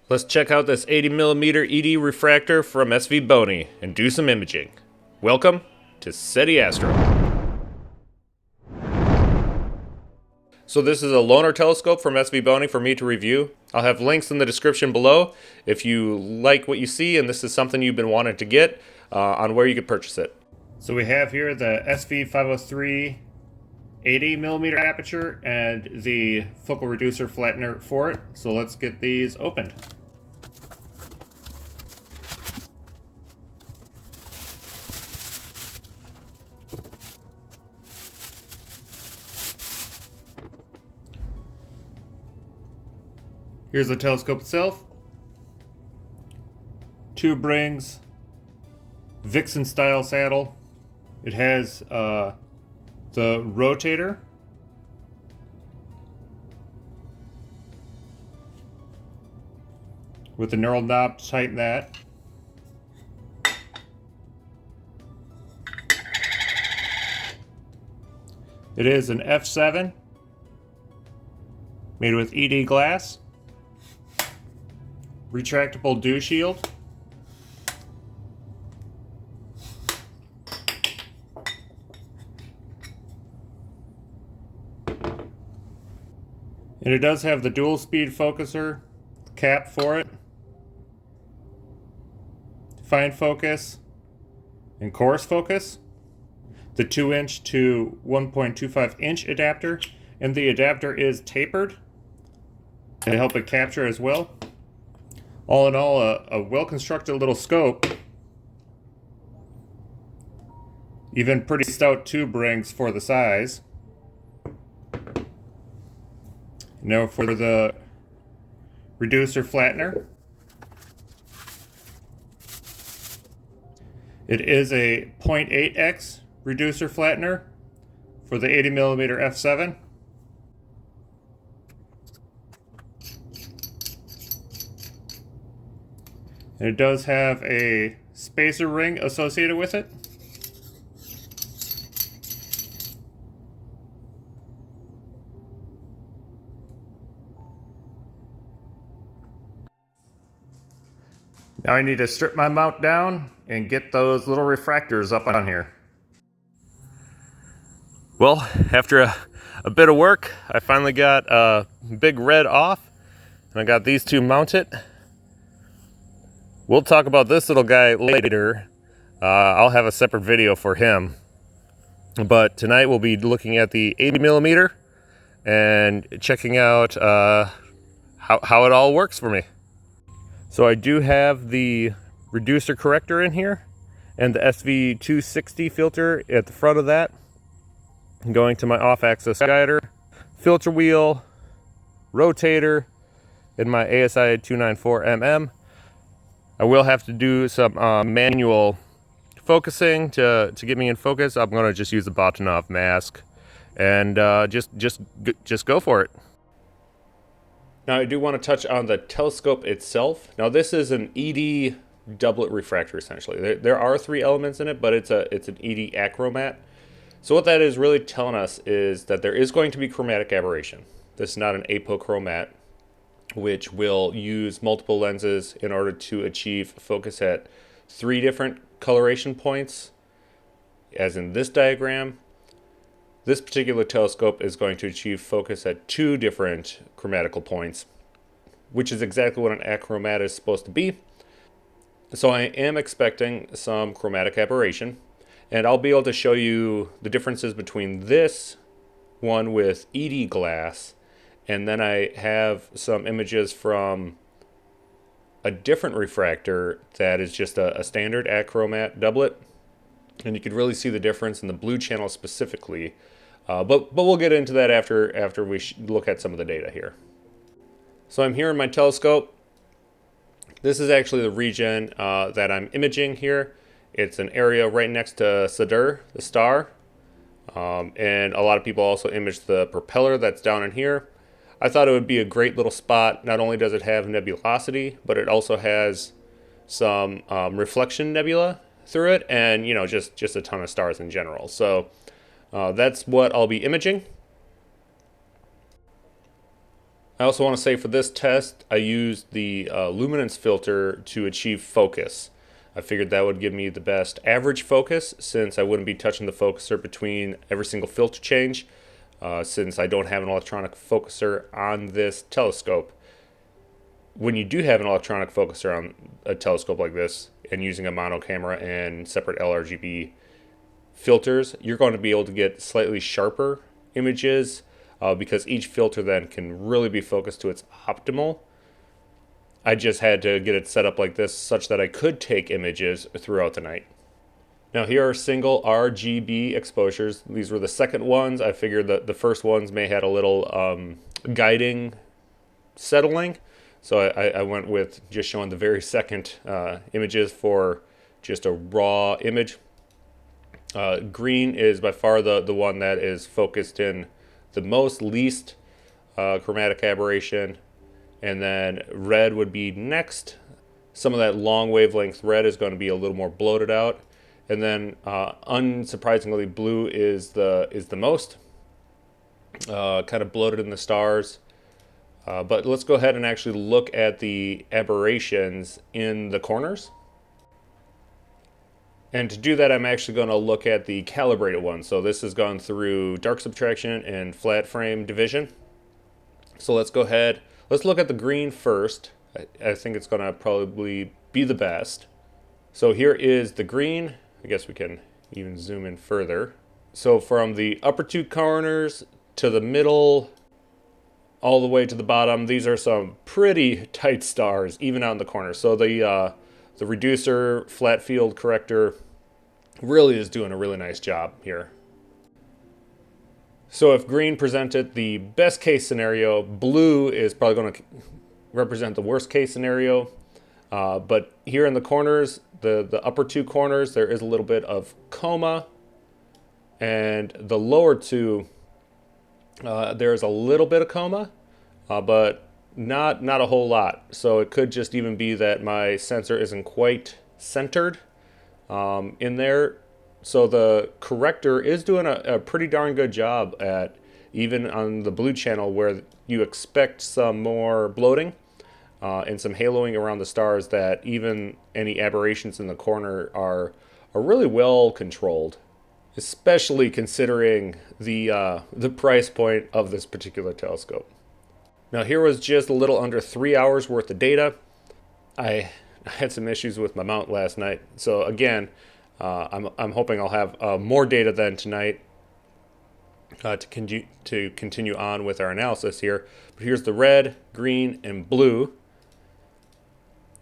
Let's check out this 80mm ED refractor from SVBony and do some imaging. Welcome to SETI Astro. So this is a loaner telescope from SVBony for me to review. I'll have links in the description below if you like what you see and this is something you've been wanting to get on where you could purchase it. So we have here the SV503 80mm aperture and the focal reducer flattener for it. So let's get these opened. Here's the telescope itself. Tube rings, Vixen style saddle. It has the rotator. With the knurled knob to tighten that. It is an F7 made with ED glass. Retractable dew shield. And it does have the dual speed focuser cap for it. Fine focus and coarse focus. The 2-inch to 1.25-inch adapter. And the adapter is tapered to help it capture as well. All in all, a well-constructed little scope. Even pretty stout tube rings for the size. Now for the reducer flattener. It is a 0.8x reducer flattener for the 80mm f7. And it does have a spacer ring associated with it. Now I need to strip my mount down and get those little refractors up on here. Well, after a bit of work, I finally got Big Red off, and I got these two mounted. We'll talk about this little guy later. I'll have a separate video for him. But tonight we'll be looking at the 80mm and checking out how it all works for me. So I do have the reducer corrector in here and the SV260 filter at the front of that. Going to my off-axis guider, filter wheel, rotator, and my ASI 294mm. I will have to do some manual focusing to get me in focus. I'm going to just use the Batonov mask and just go for it. Now I do want to touch on the telescope itself. Now this is an ED doublet refractor essentially. There are 3 elements in it, but it's an ED achromat. So what that is really telling us is that there is going to be chromatic aberration. This is not an apochromat, which will use multiple lenses in order to achieve focus at 3 different coloration points, as in this diagram. This particular telescope is going to achieve focus at 2 different chromatical points, which is exactly what an achromat is supposed to be. So I am expecting some chromatic aberration, and I'll be able to show you the differences between this one with ED glass, and then I have some images from a different refractor that is just a standard achromat doublet. And you can really see the difference in the blue channel specifically. But we'll get into that after we look at some of the data here. So I'm here in my telescope. This is actually the region that I'm imaging here. It's an area right next to Sadur, the star. And a lot of people also image the propeller that's down in here. I thought it would be a great little spot. Not only does it have nebulosity, but it also has some reflection nebula through it, and just a ton of stars in general. So that's what I'll be imaging. I also want to say for this test, I used the luminance filter to achieve focus. I figured that would give me the best average focus since I wouldn't be touching the focuser between every single filter change, since I don't have an electronic focuser on this telescope. When you do have an electronic focuser on a telescope like this and using a mono camera and separate LRGB filters, you're going to be able to get slightly sharper images because each filter then can really be focused to its optimal. I just had to get it set up like this such that I could take images throughout the night. Now here are single RGB exposures. These were the second ones. I figured that the first ones may had a little guiding settling. So I went with just showing the very second images for just a raw image. Green is by far the one that is focused in the most least chromatic aberration. And then red would be next. Some of that long wavelength red is going to be a little more bloated out. And then unsurprisingly, blue is the most kind of bloated in the stars. But let's go ahead and actually look at the aberrations in the corners. And to do that, I'm actually going to look at the calibrated one. So this has gone through dark subtraction and flat frame division. So let's go ahead. Let's look at the green first. I think it's going to probably be the best. So here is the green. I guess we can even zoom in further. So from the upper two corners to the middle, all the way to the bottom, these are some pretty tight stars, even out in the corners. So the reducer flat field corrector really is doing a really nice job here. So if green presented the best case scenario, blue is probably going to represent the worst case scenario. But here in the corners, the upper two corners, there is a little bit of coma. And the lower two, there's a little bit of coma, but not a whole lot. So it could just even be that my sensor isn't quite centered in there. So the corrector is doing a pretty darn good job at, even on the blue channel where you expect some more bloating and some haloing around the stars, that even any aberrations in the corner are really well controlled, especially considering the price point of this particular telescope. Now here was just a little under 3 hours worth of data. I had some issues with my mount last night, so again, I'm hoping I'll have more data than tonight to continue on with our analysis here. But here's the red, green, and blue.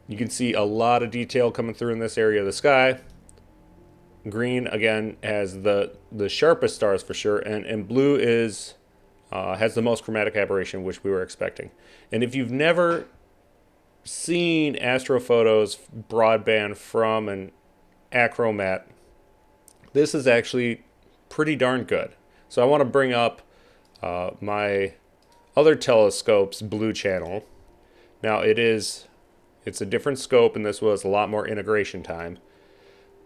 You can see a lot of detail coming through in this area of the sky. Green again has the sharpest stars for sure, and blue is has the most chromatic aberration, which we were expecting. And if you've never seen astrophotos broadband from an achro mat, this is actually pretty darn good. So I want to bring up my other telescope's blue channel. Now it's a different scope, and this was a lot more integration time.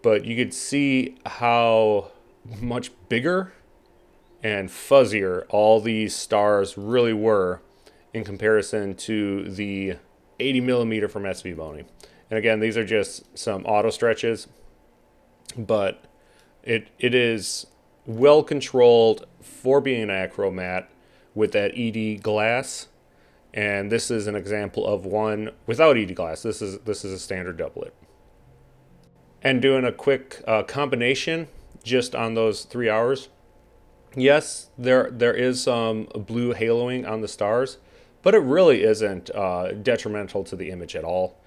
But you could see how much bigger and fuzzier all these stars really were in comparison to the 80 millimeter from SVBony. And again, these are just some auto stretches, but it is well controlled for being an achro mat with that ED glass. And this is an example of one without ED glass. This is a standard doublet. And doing a quick combination just on those 3 hours. Yes, there is some blue haloing on the stars, but it really isn't detrimental to the image at all.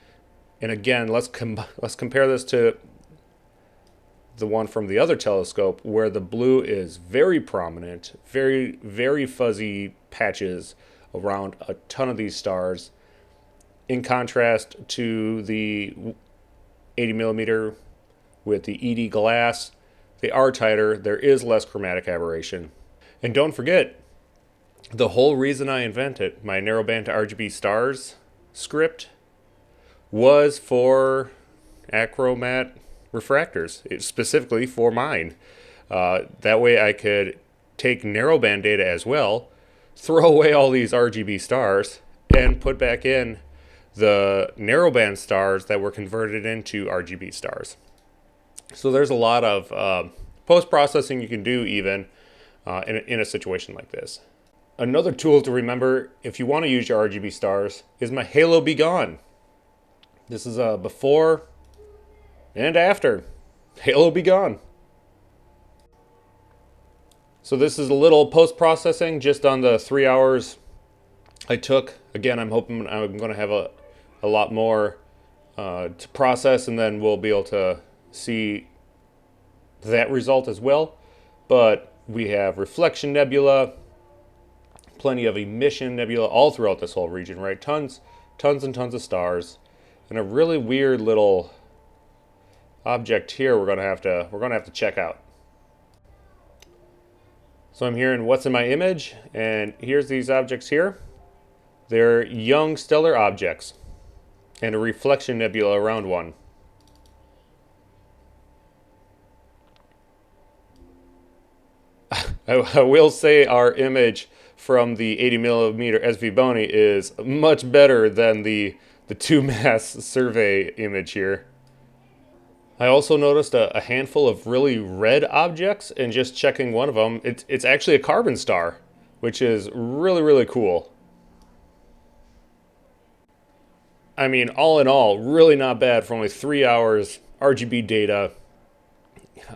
And again, let's compare this to the one from the other telescope, where the blue is very prominent, very, very fuzzy patches around a ton of these stars, in contrast to the 80 millimeter with the ED glass. They are tighter, there is less chromatic aberration. And don't forget, the whole reason I invented my narrowband to RGB stars script was for achromat refractors, specifically for mine. That way I could take narrowband data as well, throw away all these RGB stars and put back in the narrowband stars that were converted into RGB stars. So there's a lot of post-processing you can do even in a situation like this. Another tool to remember if you want to use your RGB stars is my Halo Be Gone. This is a before and after. Halo Be Gone. So this is a little post-processing just on the 3 hours I took. Again, I'm hoping I'm going to have a lot more to process, and then we'll be able to see that result as well. But we have reflection nebula, plenty of emission nebula all throughout this whole region, right? Tons and tons of stars, and a really weird little object here we're gonna have to check out. So I'm here in what's in my image, and here's these objects here. They're young stellar objects and a reflection nebula around one. I will say our image from the 80mm SVBony is much better than the 2-mass survey image here. I also noticed a handful of really red objects, and just checking one of them, it's actually a carbon star, which is really cool. I mean, all in all, really not bad for only 3 hours RGB data.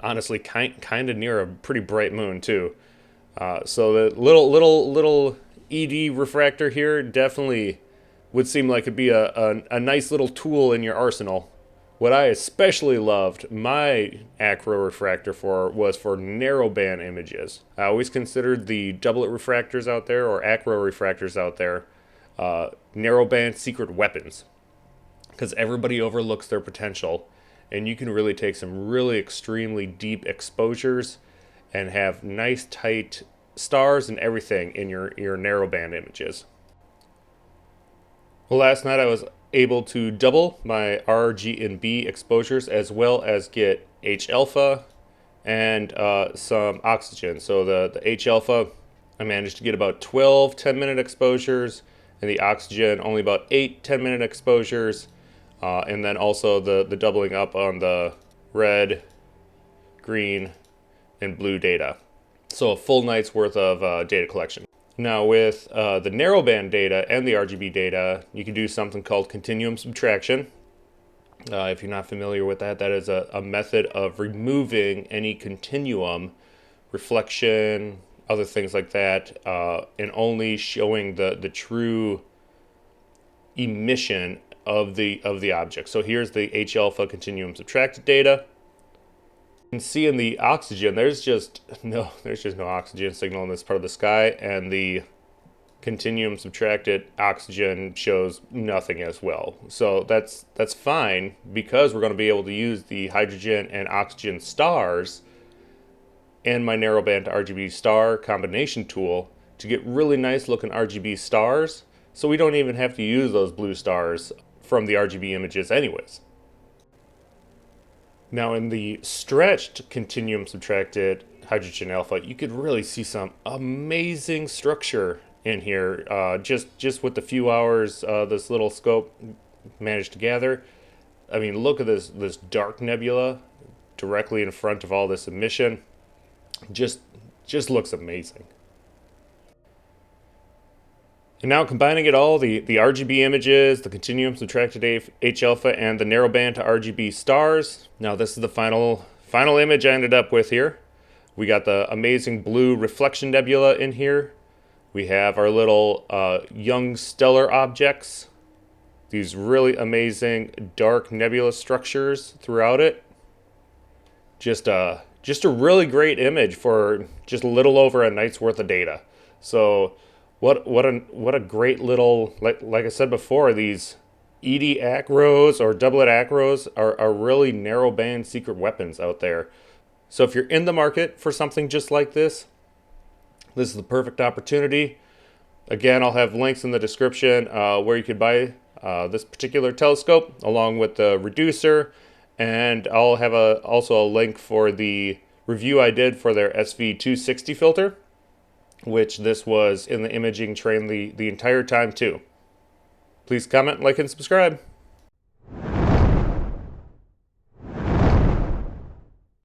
Honestly, kind of near a pretty bright moon too. So the little ED refractor here definitely would seem like it'd be a nice little tool in your arsenal. What I especially loved my achro refractor for was for narrowband images. I always considered the doublet refractors out there, or achro refractors out there, narrowband secret weapons, because everybody overlooks their potential, and you can really take some really extremely deep exposures and have nice tight stars and everything in your narrowband images. Well, last night I was able to double my R, G, and B exposures, as well as get H alpha and some oxygen. So the H alpha, I managed to get about 12 10-minute exposures, and the oxygen only about 8 10-minute exposures, and then also the doubling up on the red, green, and blue data. So a full night's worth of data collection. Now with the narrowband data and the RGB data, you can do something called continuum subtraction. If you're not familiar with that, that is a method of removing any continuum, reflection, other things like that, and only showing the true emission of the object. So here's the H alpha continuum subtracted data. You can see in the oxygen, there's just no oxygen signal in this part of the sky, and the continuum subtracted oxygen shows nothing as well. So that's fine, because we're going to be able to use the hydrogen and oxygen stars and my narrowband to RGB star combination tool to get really nice looking RGB stars, so we don't even have to use those blue stars from the RGB images anyways. Now in the stretched continuum subtracted hydrogen alpha, you could really see some amazing structure in here. Just with the few hours this little scope managed to gather. I mean, look at this dark nebula directly in front of all this emission. Just looks amazing. And now combining it all, the RGB images, the continuum subtracted H alpha, and the narrowband to RGB stars. Now this is the final image I ended up with here. We got the amazing blue reflection nebula in here. We have our little young stellar objects. These really amazing dark nebula structures throughout it. Just a really great image for just a little over a night's worth of data. So what a great little, like I said before, these ED achros or doublet achros are really narrowband secret weapons out there. So if you're in the market for something just like this is the perfect opportunity. Again, I'll have links in the description where you could buy this particular telescope along with the reducer, and I'll have also a link for the review I did for their SV260 filter. which this was in the imaging train the entire time too. Please comment, like, and subscribe.